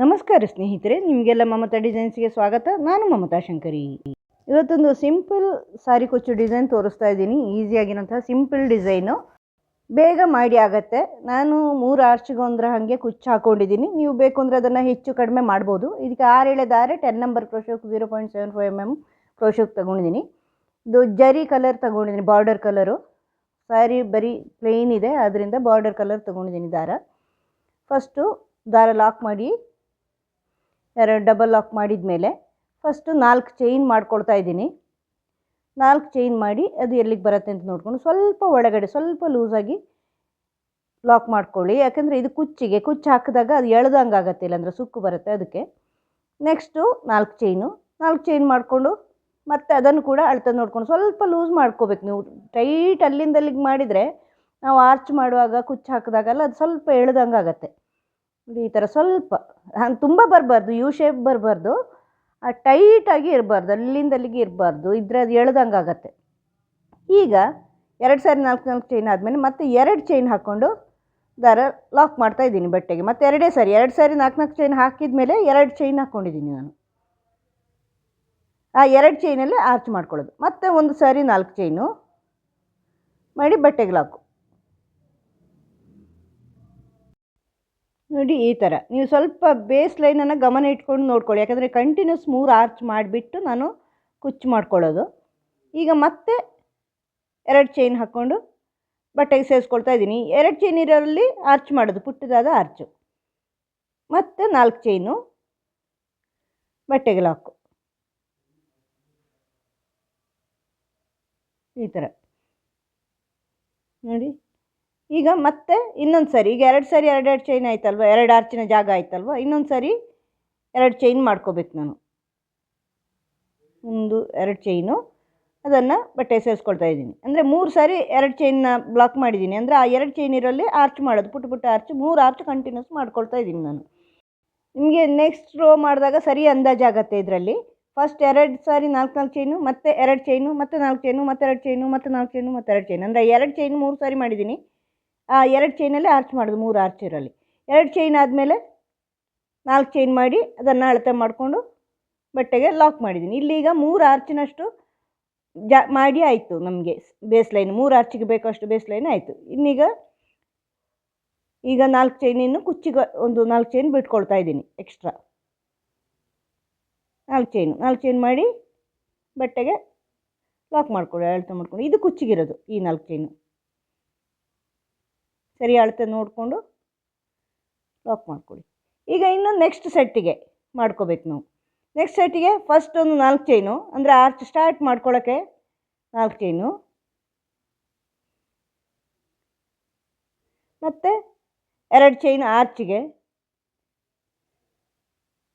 ನಮಸ್ಕಾರ ಸ್ನೇಹಿತರೆ, ನಿಮಗೆಲ್ಲ ಮಮತಾ ಡಿಸೈನ್ಸ್ಗೆ ಸ್ವಾಗತ. ನಾನು ಮಮತಾ ಶಂಕರಿ. ಇವತ್ತೊಂದು ಸಿಂಪಲ್ ಸಾರಿ ಕುಚ್ಚು ಡಿಸೈನ್ ತೋರಿಸ್ತಾ ಇದ್ದೀನಿ. ಈಸಿಯಾಗಿರೋಂಥ ಸಿಂಪಲ್ ಡಿಸೈನು, ಬೇಗ ಮಾಡಿ ಆಗುತ್ತೆ. ನಾನು 3 ಆರ್ಚ್ಗೊಂದರ ಹಾಗೆ ಕುಚ್ಚು ಹಾಕ್ಕೊಂಡಿದ್ದೀನಿ. ನೀವು ಬೇಕು ಅಂದರೆ ಅದನ್ನು ಹೆಚ್ಚು ಕಡಿಮೆ ಮಾಡ್ಬೋದು. ಇದಕ್ಕೆ 6 ಎಳೆದಾರೆ 10 ನಂಬರ್ ಕ್ರೋಶಕ್ಕೆ 0.75 mm ಕ್ರೋಶಕ್ಕೆ ತೊಗೊಂಡಿದ್ದೀನಿ. ಇದು ಜರಿ ಕಲರ್ ತೊಗೊಂಡಿದ್ದೀನಿ, ಬಾರ್ಡರ್ ಕಲರು. ಸಾರಿ ಬರೀ ಪ್ಲೇನ್ ಇದೆ, ಅದರಿಂದ ಬಾರ್ಡರ್ ಕಲರ್ ತೊಗೊಂಡಿದ್ದೀನಿ ದಾರ. ಫಸ್ಟು ದಾರ ಲಾಕ್ ಮಾಡಿ, 2 ಡಬಲ್ ಲಾಕ್ ಮಾಡಿದ ಮೇಲೆ ಫಸ್ಟು 4 ಚೈನ್ ಮಾಡ್ಕೊಳ್ತಾ ಇದ್ದೀನಿ. 4 ಚೈನ್ ಮಾಡಿ ಅದು ಎಲ್ಲಿಗೆ ಬರುತ್ತೆ ಅಂತ ನೋಡಿಕೊಂಡು ಸ್ವಲ್ಪ ಒಳಗಡೆ ಸ್ವಲ್ಪ ಲೂಸಾಗಿ ಲಾಕ್ ಮಾಡ್ಕೊಳ್ಳಿ. ಯಾಕೆಂದರೆ ಇದು ಕುಚ್ಚು ಹಾಕಿದಾಗ ಅದು ಎಳ್ದಂಗೆ ಆಗುತ್ತೆ, ಇಲ್ಲಾಂದರೆ ಸುಕ್ಕು ಬರುತ್ತೆ. ಅದಕ್ಕೆ ನೆಕ್ಸ್ಟು 4 ಚೈನ್ ಮಾಡಿಕೊಂಡು ಮತ್ತೆ ಅದನ್ನು ಕೂಡ ಅಳ್ತಾ ನೋಡ್ಕೊಂಡು ಸ್ವಲ್ಪ ಲೂಸ್ ಮಾಡ್ಕೋಬೇಕು. ನೀವು ಟೈಟ್ ಅಲ್ಲಿಂದ ಅಲ್ಲಿಗೆ ಮಾಡಿದರೆ ನಾವು ಆರ್ಚ್ ಮಾಡುವಾಗ ಕುಚ್ಚು ಹಾಕಿದಾಗಲ್ಲ ಅದು ಸ್ವಲ್ಪ ಎಳ್ದಂಗೆ ಆಗುತ್ತೆ. ಈ ಥರ ಸ್ವಲ್ಪ ಹಂಗೆ ತುಂಬ ಬರಬಾರ್ದು, ಯು ಶೇಪ್ ಬರಬಾರ್ದು, ಟೈಟಾಗಿ ಇರಬಾರ್ದು, ಅಲ್ಲಿಂದ ಅಲ್ಲಿಗೆ ಇರಬಾರ್ದು. ಇದ್ರೆ ಅದು ಎಳ್ದಂಗೆ ಆಗುತ್ತೆ. ಈಗ 2 ಸಾರಿ 4 ಚೈನ್ ಆದಮೇಲೆ ಮತ್ತೆ 2 ಚೈನ್ ಹಾಕ್ಕೊಂಡು ದಾರ ಲಾಕ್ ಮಾಡ್ತಾಯಿದ್ದೀನಿ ಬಟ್ಟೆಗೆ. ಮತ್ತು 2 ಸಾರಿ 4 ಚೈನ್ ಹಾಕಿದ ಮೇಲೆ 2 ಚೈನ್ ಹಾಕ್ಕೊಂಡಿದ್ದೀನಿ ನಾನು. ಆ 2 ಚೈನಲ್ಲೇ ಆರ್ಚ್ ಮಾಡ್ಕೊಳ್ಳೋದು. ಮತ್ತೆ 1 ಸಾರಿ 4 ಚೈನು ಮಾಡಿ ಬಟ್ಟೆಗೆ ಲಾಕು. ನೋಡಿ, ಈ ಥರ ನೀವು ಸ್ವಲ್ಪ ಬೇಸ್ ಲೈನನ್ನು ಗಮನ ಇಟ್ಕೊಂಡು ನೋಡ್ಕೊಳ್ಳಿ. ಯಾಕಂದರೆ ಕಂಟಿನ್ಯೂಸ್ 3 ಆರ್ಚ್ ಮಾಡಿಬಿಟ್ಟು ನಾನು ಕುಚ್ಚು ಮಾಡ್ಕೊಳ್ಳೋದು. ಈಗ ಮತ್ತೆ 2 ಚೈನ್ ಹಾಕ್ಕೊಂಡು ಬಟ್ಟೆಗೆ ಸೇರಿಸ್ಕೊಳ್ತಾ ಇದ್ದೀನಿ. 2 ಚೈನ್ ಇರೋಲ್ಲಿ ಆರ್ಚ್ ಮಾಡೋದು, ಪುಟ್ಟದಾದ ಆರ್ಚು. ಮತ್ತು 4 ಚೈನು ಬಟ್ಟೆಗೆ ಲಾಕು. ಈ ಥರ ನೋಡಿ. ಈಗ ಮತ್ತೆ ಇನ್ನೊಂದು ಸಾರಿ, ಈಗ 2 ಸಾರಿ 2 ಚೈನ್ ಆಯ್ತಲ್ವ, 2 ಆರ್ಚಿನ ಜಾಗ ಆಯ್ತಲ್ವ, ಇನ್ನೊಂದು ಸಾರಿ 2 ಚೈನ್ ಮಾಡ್ಕೋಬೇಕು ನಾನು. 1 2 ಚೈನು ಅದನ್ನು ಬಟ್ಟೆ ಸೇರಿಸ್ಕೊಳ್ತಾ ಇದ್ದೀನಿ. ಅಂದರೆ 3 ಸಾರಿ 2 ಚೈನ್ನ ಬ್ಲಾಕ್ ಮಾಡಿದ್ದೀನಿ. ಅಂದರೆ ಆ 2 ಚೈನ್ ಇರೋಲ್ಲಿ ಆರ್ಚ್ ಮಾಡೋದು, ಪುಟ್ಟ ಆರ್ಚ್, 3 ಆರ್ಚ್ ಕಂಟಿನ್ಯೂಸ್ ಮಾಡ್ಕೊಳ್ತಾ ಇದ್ದೀನಿ ನಾನು. ನಿಮಗೆ ನೆಕ್ಸ್ಟ್ ರೋ ಮಾಡಿದಾಗ ಸರಿ ಅಂದಾಜಾಗತ್ತೆ. ಇದರಲ್ಲಿ ಫಸ್ಟ್ 2 ಸಾರಿ 4 ಚೈನು, ಮತ್ತೆ 2 ಚೈನು, ಮತ್ತೆ 4 ಚೈನು, ಮತ್ತೆ 2 ಚೈನು, ಮತ್ತೆ 4 ಚೈನು, ಮತ್ತೆ 2 ಚೈನು. ಅಂದರೆ 2 ಚೈನು 3 ಸಾರಿ ಮಾಡಿದ್ದೀನಿ. ಆ 2 ಚೈನಲ್ಲೇ ಆರ್ಚ್ ಮಾಡೋದು, 3 ಆರ್ಚ್ ಇರಲಿ. 2 ಚೈನ್ ಆದಮೇಲೆ 4 ಚೈನ್ ಮಾಡಿ ಅದನ್ನು ಅಳತೆ ಮಾಡಿಕೊಂಡು ಬಟ್ಟೆಗೆ ಲಾಕ್ ಮಾಡಿದ್ದೀನಿ. ಇಲ್ಲೀಗ 3 ಆರ್ಚಿನಷ್ಟು ಮಾಡಿ ಆಯಿತು ನಮಗೆ ಬೇಸ್ ಲೈನ್. 3 ಆರ್ಚಿಗೆ ಬೇಕಷ್ಟು ಬೇಸ್ ಲೈನ್ ಆಯಿತು. ಈಗ 4 ಚೈನ್ ಇನ್ನು ಕುಚ್ಚಿಗೆ ಒಂದು 4 ಚೈನ್ ಬಿಟ್ಕೊಳ್ತಾ ಇದ್ದೀನಿ ಎಕ್ಸ್ಟ್ರಾ. 4 ಚೈನ್ ಮಾಡಿ ಬಟ್ಟೆಗೆ ಲಾಕ್ ಮಾಡ್ಕೊಳ್ಳಿ, ಅಳತೆ ಮಾಡ್ಕೊಂಡು. ಇದು ಕುಚ್ಚಿಗಿರೋದು ಈ 4 ಚೈನು. ಸರಿ ಅಳತೆ ನೋಡಿಕೊಂಡು ಲಾಕ್ ಮಾಡ್ಕೊಳ್ಳಿ. ಈಗ ಇನ್ನು ನೆಕ್ಸ್ಟ್ ಸೆಟ್ಟಿಗೆ ಮಾಡ್ಕೋಬೇಕು ನಾವು. ನೆಕ್ಸ್ಟ್ ಸೆಟ್ಟಿಗೆ ಫಸ್ಟ್ ಒಂದು 4 ಚೈನು, ಅಂದರೆ ಆರ್ಚ್ ಸ್ಟಾರ್ಟ್ ಮಾಡ್ಕೊಳ್ಳೋಕ್ಕೆ 4 ಚೈನು, ಮತ್ತು 2 ಚೈನ್ ಆರ್ಚಿಗೆ,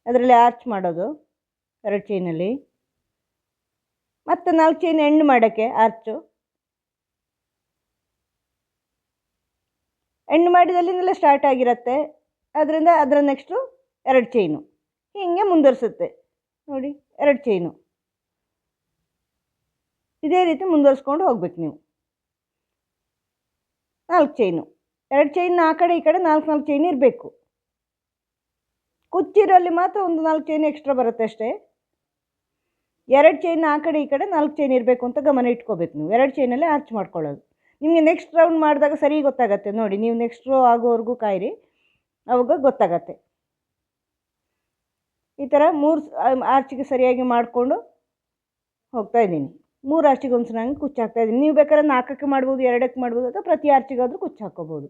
ಅದರಲ್ಲಿ ಆರ್ಚ್ ಮಾಡೋದು 2 ಚೈನಲ್ಲಿ, ಮತ್ತು 4 ಚೈನ್ ಎಂಡ್ ಮಾಡೋಕ್ಕೆ ಆರ್ಚು. ಎಂಡ್ ಮಾಡಿದಲ್ಲಿಂದಲೇ ಸ್ಟಾರ್ಟ್ ಆಗಿರುತ್ತೆ, ಅದರಿಂದ ಅದರ ನೆಕ್ಸ್ಟು 2 ಚೈನು ಹೀಗೆ ಮುಂದುವರಿಸುತ್ತೆ. ನೋಡಿ, 2 ಚೈನು ಇದೇ ರೀತಿ ಮುಂದುವರಿಸ್ಕೊಂಡು ಹೋಗ್ಬೇಕು ನೀವು. 4 ಚೈನು, 2 ಚೈನ್ ಆ ಕಡೆ ಈ ಕಡೆ 4 ಚೈನ್ ಇರಬೇಕು. ಕುಚ್ಚಿರಲ್ಲಿ ಮಾತ್ರ ಒಂದು 4 ಚೈನ್ ಎಕ್ಸ್ಟ್ರಾ ಬರುತ್ತೆ ಅಷ್ಟೇ. 2 ಚೈನ್ ಆ ಕಡೆ ಈ ಕಡೆ 4 ಚೈನ್ ಇರಬೇಕು ಅಂತ ಗಮನ ಇಟ್ಕೋಬೇಕು ನೀವು. 2 ಚೈನಲ್ಲೇ ಆರ್ಚ್ ಮಾಡ್ಕೊಳ್ಳೋದು. ನಿಮಗೆ ನೆಕ್ಸ್ಟ್ ರೌಂಡ್ ಮಾಡಿದಾಗ ಸರಿ ಗೊತ್ತಾಗತ್ತೆ. ನೋಡಿ, ನೀವು ನೆಕ್ಸ್ಟ್ ರೋ ಆಗೋವರೆಗೂ ಕಾಯಿರಿ, ಅವಾಗ ಗೊತ್ತಾಗತ್ತೆ. ಈ ಥರ 3 ಆರ್ಚಿಗೆ ಸರಿಯಾಗಿ ಮಾಡಿಕೊಂಡು ಹೋಗ್ತಾ ಇದ್ದೀನಿ. 3 ಆರ್ಚಿಗೆ ಒಂದು ಸಲ ಕುಚ್ಚು ಹಾಕ್ತಾ ಇದ್ದೀನಿ. ನೀವು ಬೇಕಾದ್ರೆ 4ಕ್ಕೆ ಮಾಡ್ಬೋದು, 2ಕ್ಕೆ ಮಾಡ್ಬೋದು, ಅಥವಾ ಪ್ರತಿ ಆರ್ಚಿಗಾದರೂ ಕುಚ್ಚು ಹಾಕ್ಕೋಬೋದು.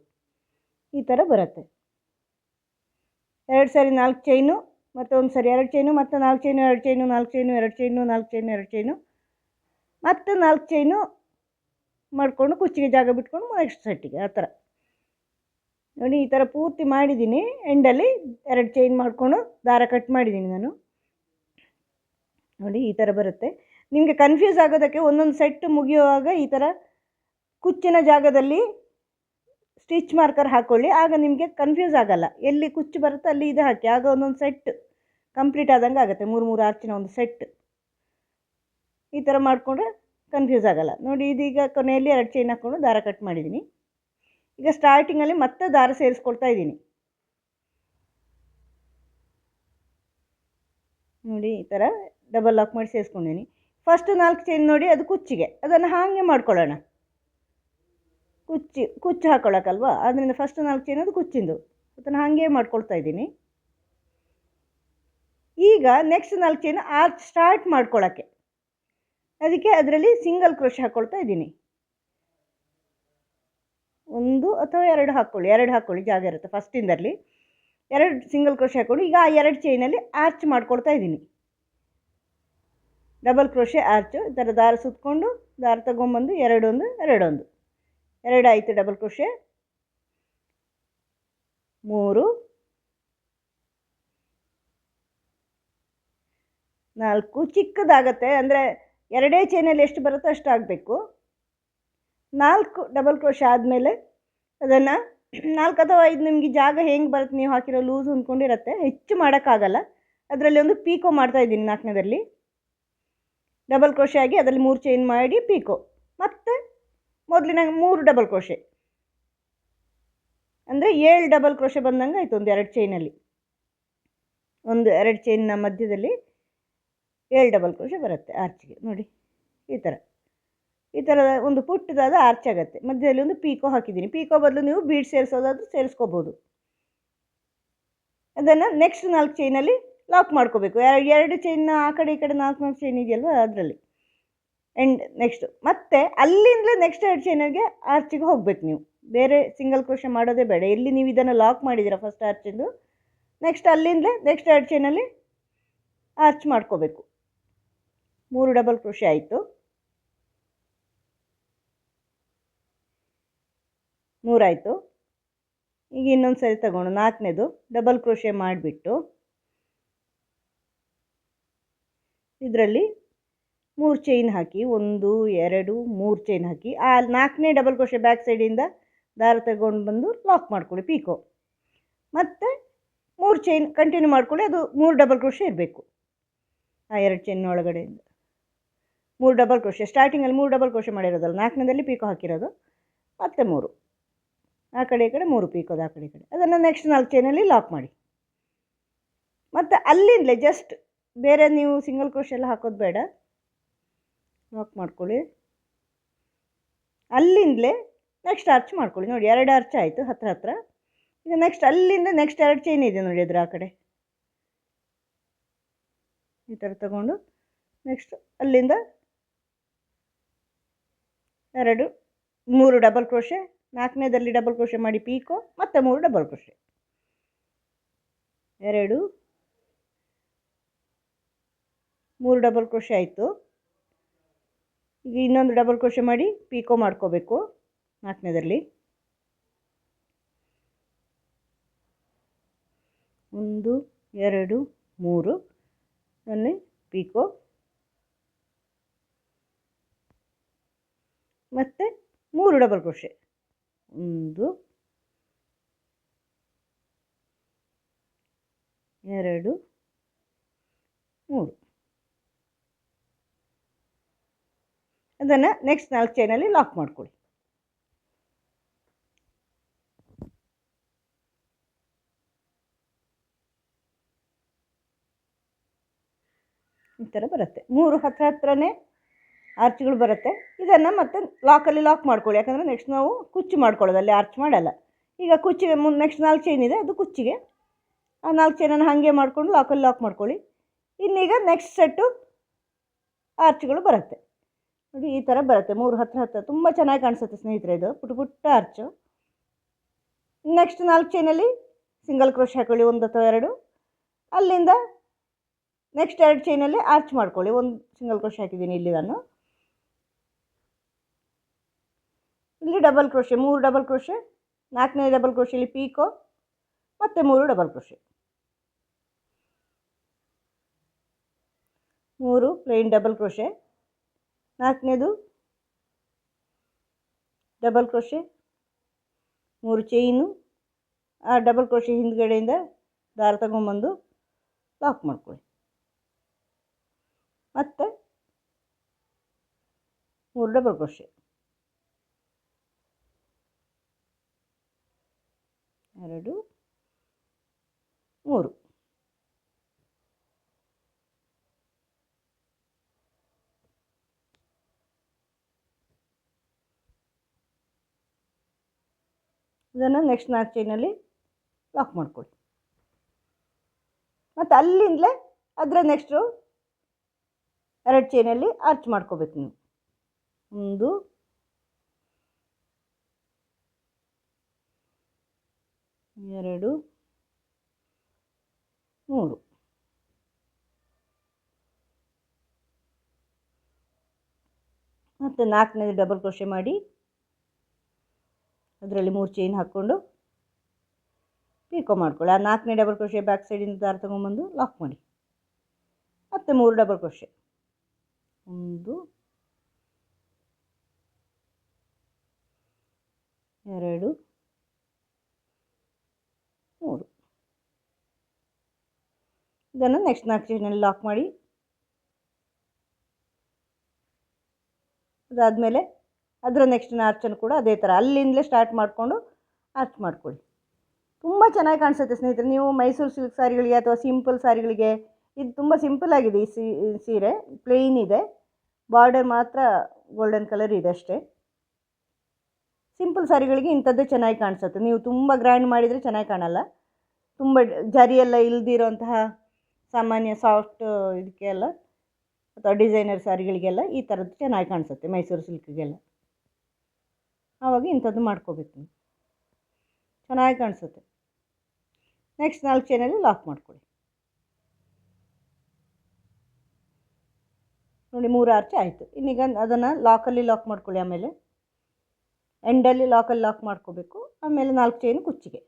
ಈ ಥರ ಬರುತ್ತೆ. 2 ಸಾರಿ 4 ಚೈನು, ಮತ್ತು 1 ಸಾರಿ 2 ಚೈನು, ಮತ್ತು 4 chain 2 chain 4 chain 2 chain 4 chain 2 chain, ಮತ್ತು 4 ಚೈನು ಮಾಡಿಕೊಂಡು ಕುಚ್ಚಿಗೆ ಜಾಗ ಬಿಟ್ಕೊಂಡು ನೆಕ್ಸ್ಟ್ ಸೆಟ್ಟಿಗೆ. ಆ ಥರ ನೋಡಿ, ಈ ಥರ ಪೂರ್ತಿ ಮಾಡಿದ್ದೀನಿ. ಎಂಡಲ್ಲಿ 2 ಚೈನ್ ಮಾಡಿಕೊಂಡು ದಾರ ಕಟ್ ಮಾಡಿದ್ದೀನಿ ನಾನು. ನೋಡಿ, ಈ ಥರ ಬರುತ್ತೆ. ನಿಮಗೆ ಕನ್ಫ್ಯೂಸ್ ಆಗೋದಕ್ಕೆ ಒಂದೊಂದು ಸೆಟ್ ಮುಗಿಯುವಾಗ ಈ ಥರ ಕುಚ್ಚಿನ ಜಾಗದಲ್ಲಿ ಸ್ಟಿಚ್ ಮಾರ್ಕರ್ ಹಾಕ್ಕೊಳ್ಳಿ. ಆಗ ನಿಮಗೆ ಕನ್ಫ್ಯೂಸ್ ಆಗೋಲ್ಲ. ಎಲ್ಲಿ ಕುಚ್ಚು ಬರುತ್ತೆ ಅಲ್ಲಿ ಇದು ಹಾಕಿ, ಆಗ ಒಂದೊಂದು ಸೆಟ್ ಕಂಪ್ಲೀಟ್ ಆದಂಗೆ ಆಗುತ್ತೆ. 3 ಆರ್ಚಿನ ಒಂದು ಸೆಟ್ ಈ ಥರ ಮಾಡಿಕೊಂಡ್ರೆ ಕನ್ಫ್ಯೂಸ್ ಆಗೋಲ್ಲ. ನೋಡಿ, ಇದೀಗ ಕೊನೆಯಲ್ಲಿ 2 ಚೈನ್ ಹಾಕ್ಕೊಂಡು ದಾರ ಕಟ್ ಮಾಡಿದ್ದೀನಿ. ಈಗ ಸ್ಟಾರ್ಟಿಂಗಲ್ಲಿ ಮತ್ತೆ ದಾರ ಸೇರಿಸ್ಕೊಳ್ತಾ ಇದ್ದೀನಿ. ನೋಡಿ ಈ ಥರ ಡಬಲ್ ಲಾಕ್ ಮಾಡಿ ಸೇರಿಸ್ಕೊಂಡಿನಿ. ಫಸ್ಟ್ 4 ಚೈನ್ ನೋಡಿ ಅದು ಕುಚ್ಚಿಗೆ, ಅದನ್ನು ಹಾಗೆ ಮಾಡ್ಕೊಳ್ಳೋಣ. ಕುಚ್ಚು ಹಾಕೊಳ್ಳೋಕ್ಕಲ್ವಾ, ಅದರಿಂದ ಫಸ್ಟ್ 4 ಚೈನ್ ಅದು ಕುಚ್ಚಿಂದು, ಅದನ್ನು ಹಾಗೆ ಮಾಡ್ಕೊಳ್ತಾ ಇದ್ದೀನಿ. ಈಗ ನೆಕ್ಸ್ಟ್ 4 ಚೈನ್ ಆರ್ಚ್ ಸ್ಟಾರ್ಟ್ ಮಾಡ್ಕೊಳ್ಳೋಕ್ಕೆ, ಅದಕ್ಕೆ ಅದರಲ್ಲಿ ಸಿಂಗಲ್ ಕ್ರೋಶೆ ಹಾಕ್ಕೊಳ್ತಾ ಇದ್ದೀನಿ. 1 ಅಥವಾ 2 ಹಾಕ್ಕೊಳ್ಳಿ, ಜಾಗ ಇರುತ್ತೆ. ಫಸ್ಟಿಂದರಲ್ಲಿ 2 ಸಿಂಗಲ್ ಕ್ರೋಶೆ ಹಾಕ್ಕೊಂಡು ಈಗ ಆ 2 ಚೈನಲ್ಲಿ ಆರ್ಚ್ ಮಾಡ್ಕೊಳ್ತಾ ಇದ್ದೀನಿ. ಡಬಲ್ ಕ್ರೋಶೆ ಆರ್ಚು ಈ ಥರ ದಾರ ಸುತ್ತಕೊಂಡು ದಾರ ತಗೊಂಬಂದು 2 ಆಯಿತು. ಡಬಲ್ ಕ್ರೋಶೆ 3 4 ಚಿಕ್ಕದಾಗತ್ತೆ, ಅಂದರೆ 2 ಚೈನಲ್ಲಿ ಎಷ್ಟು ಬರುತ್ತೋ ಅಷ್ಟು ಆಗಬೇಕು. 4 ಡಬಲ್ ಕ್ರೋಶೆ ಆದಮೇಲೆ ಅದನ್ನು 4 ಅಥವಾ 5 ನಿಮಗೆ ಜಾಗ ಹೆಂಗೆ ಬರುತ್ತೆ, ನೀವು ಹಾಕಿರೋ ಲೂಸ್ ಹೊಂದ್ಕೊಂಡಿರುತ್ತೆ, ಹೆಚ್ಚು ಮಾಡೋಕ್ಕಾಗಲ್ಲ. ಅದರಲ್ಲಿ ಒಂದು ಪೀಕೋ ಮಾಡ್ತಾಯಿದ್ದೀನಿ 4ನೇದಲ್ಲಿ. ಡಬಲ್ ಕ್ರೋಶೆ ಆಗಿ ಅದರಲ್ಲಿ 3 ಚೈನ್ ಮಾಡಿ ಪೀಕೋ, ಮತ್ತು ಮೊದಲಿನ 3 ಡಬಲ್ ಕ್ರೋಶೆ, ಅಂದರೆ 7 ಡಬಲ್ ಕ್ರೋಶೆ ಬಂದಂಗೆ ಆಯಿತು. 2 ಚೈನಲ್ಲಿ 2 ಚೈನ್ನ ಮಧ್ಯದಲ್ಲಿ 7 ಡಬಲ್ ಕ್ರೋಶೆ ಬರುತ್ತೆ ಆರ್ಚಿಗೆ. ನೋಡಿ ಈ ಥರದ ಒಂದು ಪುಟ್ಟದಾದ ಆರ್ಚ್ ಆಗುತ್ತೆ. ಮಧ್ಯದಲ್ಲಿ ಒಂದು ಪೀಕೋ ಹಾಕಿದ್ದೀನಿ. ಪೀಕೋ ಬದಲು ನೀವು ಬೀಡ್ ಸೇರಿಸೋದಾದರೂ ಸೇರಿಸ್ಕೋಬೋದು. ಅದನ್ನು ನೆಕ್ಸ್ಟ್ 4 ಚೈನಲ್ಲಿ ಲಾಕ್ ಮಾಡ್ಕೋಬೇಕು. 2 ಚೈನ್ನ ಆ ಕಡೆ ಈ ಕಡೆ 4 ಚೈನ್ ಇದೆಯಲ್ವ, ಅದರಲ್ಲಿ ನೆಕ್ಸ್ಟು ಮತ್ತೆ ಅಲ್ಲಿಂದಲೇ ನೆಕ್ಸ್ಟ್ 2 ಚೈನಿಗೆ ಆರ್ಚಿಗೆ ಹೋಗ್ಬೇಕು. ನೀವು ಬೇರೆ ಸಿಂಗಲ್ ಕ್ರೋಶೆ ಮಾಡೋದೇ ಬೇಡ. ಎಲ್ಲಿ ನೀವು ಇದನ್ನು ಲಾಕ್ ಮಾಡಿದ್ದೀರಾ ಫಸ್ಟ್ ಆರ್ಚಿಂದು, ನೆಕ್ಸ್ಟ್ ಅಲ್ಲಿಂದಲೇ ನೆಕ್ಸ್ಟ್ 2 ಚೈನಲ್ಲಿ ಆರ್ಚ್ ಮಾಡ್ಕೋಬೇಕು. 3 ಡಬಲ್ ಕ್ರೋಶೆ ಆಯಿತು. 3 ಆಯಿತು. ಈಗ ಇನ್ನೊಂದು ಸರಿ ತಗೊಂಡು 4ನೇದು ಡಬಲ್ ಕ್ರೋಶೆ ಮಾಡಿಬಿಟ್ಟು ಇದರಲ್ಲಿ 3 ಚೈನ್ ಹಾಕಿ 1 2 3 ಚೈನ್ ಹಾಕಿ ಆ 4ನೇ ಡಬಲ್ ಕ್ರೋಶೆ ಬ್ಯಾಕ್ ಸೈಡಿಂದ ದಾರ ತಗೊಂಡು ಬಂದು ಲಾಕ್ ಮಾಡ್ಕೊಳ್ಳಿ ಪೀಕೋ, ಮತ್ತು 3 ಚೈನ್ ಕಂಟಿನ್ಯೂ ಮಾಡ್ಕೊಳ್ಳಿ. ಅದು 3 ಡಬಲ್ ಕ್ರೋಶೆ ಇರಬೇಕು ಆ 2 ಚೈನ್ ಒಳಗಡೆಯಿಂದ. 3 ಡಬಲ್ ಕ್ರೋಶೆ ಸ್ಟಾರ್ಟಿಂಗಲ್ಲಿ 3 ಡಬಲ್ ಕ್ರೋಶೆ ಮಾಡಿರೋದಲ್ಲ, 4ನೇದಲ್ಲಿ ಪೀಕೋ ಹಾಕಿರೋದು, ಮತ್ತು 3 ಆ ಕಡೆ ಈ ಕಡೆ 3 ಪೀಕೋದು ಆ ಕಡೆ ಈ ಕಡೆ. ಅದನ್ನು ನೆಕ್ಸ್ಟ್ 4 ಚೈನಲ್ಲಿ ಲಾಕ್ ಮಾಡಿ. ಮತ್ತು ಅಲ್ಲಿಂದಲೇ ಜಸ್ಟ್ ಬೇರೆ ನೀವು ಸಿಂಗಲ್ ಕ್ರೋಶೆ ಎಲ್ಲ ಹಾಕೋದು ಬೇಡ, ಲಾಕ್ ಮಾಡ್ಕೊಳ್ಳಿ. ಅಲ್ಲಿಂದಲೇ ನೆಕ್ಸ್ಟ್ ಆರ್ಚ್ ಮಾಡ್ಕೊಳ್ಳಿ. ನೋಡಿ 2 ಆರ್ಚ್ ಆಯಿತು ಹತ್ರ. ಈಗ ನೆಕ್ಸ್ಟ್ ಅಲ್ಲಿಂದ ನೆಕ್ಸ್ಟ್ 2 ಚೈನ್ ಇದೆ ನೋಡಿ ಅದ್ರ ಆ ಕಡೆ, ಈ ಥರ ತಗೊಂಡು ನೆಕ್ಸ್ಟ್ ಅಲ್ಲಿಂದ 3 ಡಬಲ್ ಕ್ರೋಶೆ, 4ನೇದಲ್ಲಿ ಡಬಲ್ ಕ್ರೋಶೆ ಮಾಡಿ ಪೀಕೋ, ಮತ್ತು 3 ಡಬಲ್ ಕ್ರೋಶೆ, 3 ಡಬಲ್ ಕ್ರೋಶೆ ಆಯಿತು. ಈಗ ಇನ್ನೊಂದು ಡಬಲ್ ಕ್ರೋಶೆ ಮಾಡಿ ಪೀಕೋ ಮಾಡ್ಕೋಬೇಕು 4ನೇದಲ್ಲಿ. 1 2 3 ಅಲ್ಲಿ ಪೀಕೋ, ಮತ್ತು 3 ಡಬಲ್ ಕ್ರೋಶೆ, 1 2 3. ಅದನ್ನು ನೆಕ್ಸ್ಟ್ 4 ಚೈನಲ್ಲಿ ಲಾಕ್ ಮಾಡ್ಕೊಳ್ಳಿ. ಈ ಥರ ಬರುತ್ತೆ. 3 ಹತ್ರನೇ ಆರ್ಚ್ಗಳು ಬರುತ್ತೆ. ಇದನ್ನು ಮತ್ತೆ ಲಾಕಲ್ಲಿ ಲಾಕ್ ಮಾಡ್ಕೊಳ್ಳಿ, ಯಾಕಂದರೆ ನೆಕ್ಸ್ಟ್ ನಾವು ಕುಚ್ಚು ಮಾಡ್ಕೊಳ್ಳೋದು, ಅಲ್ಲಿ ಆರ್ಚ್ ಮಾಡಲ್ಲ. ಈಗ ಕುಚ್ಚಿಗೆ ನೆಕ್ಸ್ಟ್ 4 ಚೈನ್ ಇದೆ, ಅದು ಕುಚ್ಚಿಗೆ. ಆ 4 ಚೈನನ್ನು ಹಾಗೆ ಮಾಡಿಕೊಂಡು ಲಾಕಲ್ಲಿ ಲಾಕ್ ಮಾಡ್ಕೊಳ್ಳಿ. ಇನ್ನೀಗ ನೆಕ್ಸ್ಟ್ ಸೆಟ್ಟು ಆರ್ಚ್ಗಳು ಬರುತ್ತೆ ನೋಡಿ, ಈ ಥರ ಬರುತ್ತೆ. 3 ಹತ್ರ ತುಂಬ ಚೆನ್ನಾಗಿ ಕಾಣಿಸುತ್ತೆ ಸ್ನೇಹಿತರೆ, ಇದು ಪುಟ್ಟ ಆರ್ಚು. ನೆಕ್ಸ್ಟ್ 4 ಚೈನಲ್ಲಿ ಸಿಂಗಲ್ ಕ್ರೋಶೆ ಹಾಕೊಳ್ಳಿ, 1 ಅಥವಾ 2. ಅಲ್ಲಿಂದ ನೆಕ್ಸ್ಟ್ 2 ಚೈನಲ್ಲಿ ಆರ್ಚ್ ಮಾಡ್ಕೊಳ್ಳಿ. 1 ಸಿಂಗಲ್ ಕ್ರೋಶೆ ಹಾಕಿದ್ದೀನಿ ಇಲ್ಲಿ ನಾನು. ಇಲ್ಲಿ ಡಬಲ್ ಕ್ರೋಶೆ, 3 ಡಬಲ್ ಕ್ರೋಶೆ, 4ನೇ ಡಬಲ್ ಕ್ರೋಶೆಯಲ್ಲಿ ಪೀಕೋ, ಮತ್ತು 3 double crochet, 3 plain double crochet, 4ನೇದು ಡಬಲ್ ಕ್ರೋಶೆ, 3 ಚೈನು, ಆ ಡಬಲ್ ಕ್ರೋಶೆ ಹಿಂದ್ಗಡೆಯಿಂದ ದಾರ ತಗೊಂಬಂದು ಲಾಕ್ ಮಾಡ್ಕೊಳ್ಳಿ, ಮತ್ತು 3 ಡಬಲ್ ಕ್ರೋಶೆ, 2 3. ಇದನ್ನು ನೆಕ್ಸ್ಟ್ 4 ಚೈನಲ್ಲಿ ಲಾಕ್ ಮಾಡ್ಕೊಳ್ಳಿ. ಮತ್ತು ಅಲ್ಲಿಂದಲೇ ಅದರ ನೆಕ್ಸ್ಟು 2 ಚೈನಲ್ಲಿ ಆರ್ಚ್ ಮಾಡ್ಕೋಬೇಕು ನೀವು. 1 2 3 ಮತ್ತು 4ನೇದು ಡಬಲ್ ಕ್ರೋಶೆ ಮಾಡಿ ಅದರಲ್ಲಿ 3 ಚೈನ್ ಹಾಕ್ಕೊಂಡು ಪೀಕೋ ಮಾಡ್ಕೊಳ್ಳಿ. ಆ 4ನೇ ಡಬಲ್ ಕ್ರೋಶೆ ಬ್ಯಾಕ್ ಸೈಡಿಂದ ದಾರ ತೊಗೊಂಬಂದು ಲಾಕ್ ಮಾಡಿ. ಮತ್ತು 3 ಡಬಲ್ ಕ್ರೋಶೆ, 1 2 3. ಇದನ್ನು ನೆಕ್ಸ್ಟ್ 4 ಚೈನಲ್ಲಿ ಲಾಕ್ ಮಾಡಿ. ಅದಾದಮೇಲೆ ಅದರ ನೆಕ್ಸ್ಟ್ನ ಆರ್ಚನ್ನು ಕೂಡ ಅದೇ ಥರ ಅಲ್ಲಿಂದಲೇ ಸ್ಟಾರ್ಟ್ ಮಾಡಿಕೊಂಡು ಆರ್ಚ್ ಮಾಡ್ಕೊಳ್ಳಿ. ತುಂಬ ಚೆನ್ನಾಗಿ ಕಾಣಿಸುತ್ತೆ ಸ್ನೇಹಿತರೆ. ನೀವು ಮೈಸೂರು ಸಿಲ್ಕ್ ಸ್ಯಾರಿಗಳಿಗೆ ಅಥವಾ ಸಿಂಪಲ್ ಸ್ಯಾರಿಗಳಿಗೆ ಇದು ತುಂಬ ಸಿಂಪಲ್ ಆಗಿದೆ. ಈ ಸೀರೆ ಪ್ಲೇನ್ ಇದೆ, ಬಾರ್ಡರ್ ಮಾತ್ರ ಗೋಲ್ಡನ್ ಕಲರ್ ಇದೆ ಅಷ್ಟೇ. ಸಿಂಪಲ್ ಸ್ಯಾರಿಗಳಿಗೆ ಇಂಥದ್ದೇ ಚೆನ್ನಾಗಿ ಕಾಣಿಸುತ್ತೆ. ನೀವು ತುಂಬ ಗ್ರ್ಯಾಂಡ್ ಮಾಡಿದರೆ ಚೆನ್ನಾಗಿ ಕಾಣಲ್ಲ. ತುಂಬ ಜರಿಯೆಲ್ಲ ಇಲ್ದಿರೋಂತಹ ಸಾಮಾನ್ಯ ಸಾಫ್ಟ್ ಇದಕ್ಕೆಲ್ಲ ಅಥವಾ ಡಿಸೈನರ್ ಸ್ಯಾರಿಗಳಿಗೆಲ್ಲ ಈ ಥರದ್ದು ಚೆನ್ನಾಗಿ ಕಾಣಿಸುತ್ತೆ, ಮೈಸೂರು ಸಿಲ್ಕ್ಗೆಲ್ಲ. ಆವಾಗ ಇಂಥದ್ದು ಮಾಡ್ಕೋಬೇಕು, ಚೆನ್ನಾಗಿ ಕಾಣಿಸುತ್ತೆ. ನೆಕ್ಸ್ಟ್ 4 ಚೈನಲ್ಲಿ ಲಾಕ್ ಮಾಡ್ಕೊಳ್ಳಿ. ನೋಡಿ 3 ಆರ್ಚ್ ಆಯಿತು. ಇನ್ನೀಗ ಅದನ್ನು ಲಾಕಲ್ಲಿ ಲಾಕ್ ಮಾಡ್ಕೊಳ್ಳಿ. ಆಮೇಲೆ ಎಂಡಲ್ಲಿ ಲಾಕಲ್ಲಿ ಲಾಕ್ ಮಾಡ್ಕೋಬೇಕು. ಆಮೇಲೆ 4 ಚೈನ್ ಕುಚ್ಚಿಗೆ,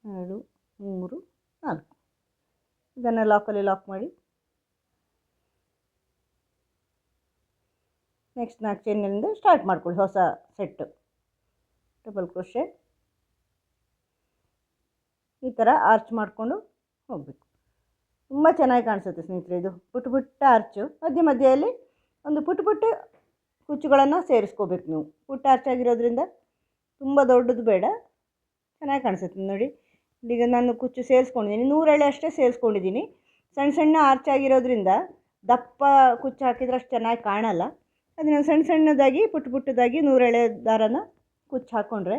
2 3 4. ಇದನ್ನು ಲಾಕಲ್ಲಿ ಲಾಕ್ ಮಾಡಿ ನೆಕ್ಸ್ಟ್ 4 ಚೈನಿಂದ ಸ್ಟಾರ್ಟ್ ಮಾಡ್ಕೊಳ್ಳಿ ಹೊಸ ಸೆಟ್ಟು. ಡಬಲ್ ಕ್ರೋಶೆ ಈ ಥರ ಆರ್ಚ್ ಮಾಡಿಕೊಂಡು ಹೋಗಬೇಕು. ತುಂಬ ಚೆನ್ನಾಗಿ ಕಾಣಿಸುತ್ತೆ ಸ್ನೇಹಿತರೆ. ಇದು ಪುಟ್ಟ ಪುಟ್ಟ ಆರ್ಚು, ಮಧ್ಯೆ ಮಧ್ಯೆಯಲ್ಲಿ ಒಂದು ಪುಟ್ಟ ಪುಟ್ಟ ಕುಚ್ಚುಗಳನ್ನು ಸೇರಿಸ್ಕೋಬೇಕು ನೀವು. ಪುಟ್ಟ ಆರ್ಚ್ ಆಗಿರೋದ್ರಿಂದ ತುಂಬ ದೊಡ್ಡದು ಬೇಡ, ಚೆನ್ನಾಗಿ ಕಾಣಿಸುತ್ತೆ. ನೋಡಿ ಈಗ ನಾನು ಕುಚ್ಚು ಸೇರಿಸ್ಕೊಂಡಿದ್ದೀನಿ, 100 ಎಳೆ ಅಷ್ಟೇ ಸೇರಿಸ್ಕೊಂಡಿದ್ದೀನಿ. ಸಣ್ಣ ಸಣ್ಣ ಆರ್ಚ್ ಆಗಿರೋದ್ರಿಂದ ದಪ್ಪ ಕುಚ್ಚು ಹಾಕಿದ್ರೆ ಅಷ್ಟು ಚೆನ್ನಾಗಿ ಕಾಣಲ್ಲ. ಅದನ್ನು ಸಣ್ಣ ಸಣ್ಣದಾಗಿ ಪುಟ್ಟ ಪುಟ್ಟದಾಗಿ 100 ಎಳೆ ದಾರನ ಕುಚ್ಚು ಹಾಕ್ಕೊಂಡ್ರೆ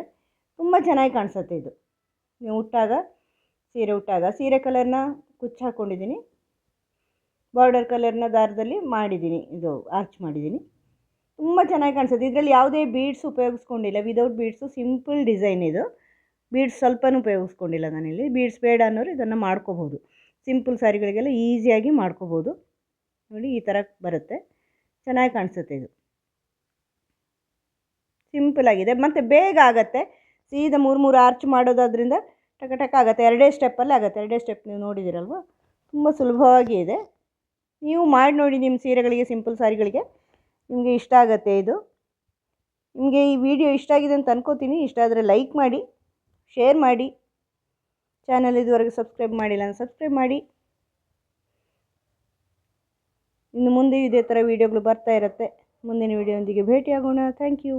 ತುಂಬ ಚೆನ್ನಾಗಿ ಕಾಣಿಸುತ್ತೆ. ಇದು ನೀವು ಉಟ್ಟಾಗ, ಸೀರೆ ಕಲರ್ನ ಕುಚ್ಚು ಹಾಕ್ಕೊಂಡಿದ್ದೀನಿ, ಬಾರ್ಡರ್ ಕಲರ್ನ ದಾರದಲ್ಲಿ ಮಾಡಿದ್ದೀನಿ, ಇದು ಆರ್ಚ್ ಮಾಡಿದ್ದೀನಿ. ತುಂಬ ಚೆನ್ನಾಗಿ ಕಾಣಿಸುತ್ತೆ. ಇದರಲ್ಲಿ ಯಾವುದೇ ಬೀಡ್ಸ್ ಉಪಯೋಗಿಸ್ಕೊಂಡಿಲ್ಲ, ವಿದೌಟ್ ಬೀಡ್ಸು, ಸಿಂಪಲ್ ಡಿಸೈನ್ ಇದು. ಬೀಡ್ಸ್ ಸ್ವಲ್ಪನೂ ಉಪಯೋಗಿಸ್ಕೊಂಡಿಲ್ಲ ನಾನಿಲ್ಲಿ. ಬೀಡ್ಸ್ ಬೇಡ ಅನ್ನೋರು ಇದನ್ನು ಮಾಡ್ಕೋಬೋದು. ಸಿಂಪಲ್ ಸ್ಯಾರಿಗಳಿಗೆಲ್ಲ ಈಸಿಯಾಗಿ ಮಾಡ್ಕೋಬೋದು. ನೋಡಿ ಈ ಥರ ಬರುತ್ತೆ, ಚೆನ್ನಾಗಿ ಕಾಣಿಸುತ್ತೆ. ಇದು ಸಿಂಪಲ್ ಆಗಿದೆ ಮತ್ತು ಬೇಗ ಆಗುತ್ತೆ. ಸೀದಾ 3 ಆರ್ಚ್ ಮಾಡೋದಾದ್ರಿಂದ ಟಕ ಟಕ ಆಗುತ್ತೆ. 2 ಸ್ಟೆಪ್ಪಲ್ಲಿ ಆಗುತ್ತೆ. 2 ಸ್ಟೆಪ್ ನೀವು ನೋಡಿದ್ದೀರಲ್ವ, ತುಂಬ ಸುಲಭವಾಗಿ ಇದೆ. ನೀವು ಮಾಡಿ ನೋಡಿ ನಿಮ್ಮ ಸೀರೆಗಳಿಗೆ, ಸಿಂಪಲ್ ಸ್ಯಾರಿಗಳಿಗೆ. ನಿಮಗೆ ಇಷ್ಟ ಆಗುತ್ತೆ ಇದು. ನಿಮಗೆ ಈ ವಿಡಿಯೋ ಇಷ್ಟ ಆಗಿದೆ ಅಂತ ಅನ್ಕೋತೀನಿ. ಇಷ್ಟ ಆದರೆ ಲೈಕ್ ಮಾಡಿ, ಶೇರ್ ಮಾಡಿ. ಚಾನಲ್ ಇದುವರೆಗೆ ಸಬ್ಸ್ಕ್ರೈಬ್ ಮಾಡಿಲ್ಲ ಅಂದರೆ ಸಬ್ಸ್ಕ್ರೈಬ್ ಮಾಡಿ. ಇನ್ನು ಮುಂದೆ ಇದೇ ಥರ ವೀಡಿಯೋಗಳು ಬರ್ತಾ ಇರುತ್ತೆ. ಮುಂದಿನ ವೀಡಿಯೋದೊಂದಿಗೆ ಭೇಟಿಯಾಗೋಣ. Thank you.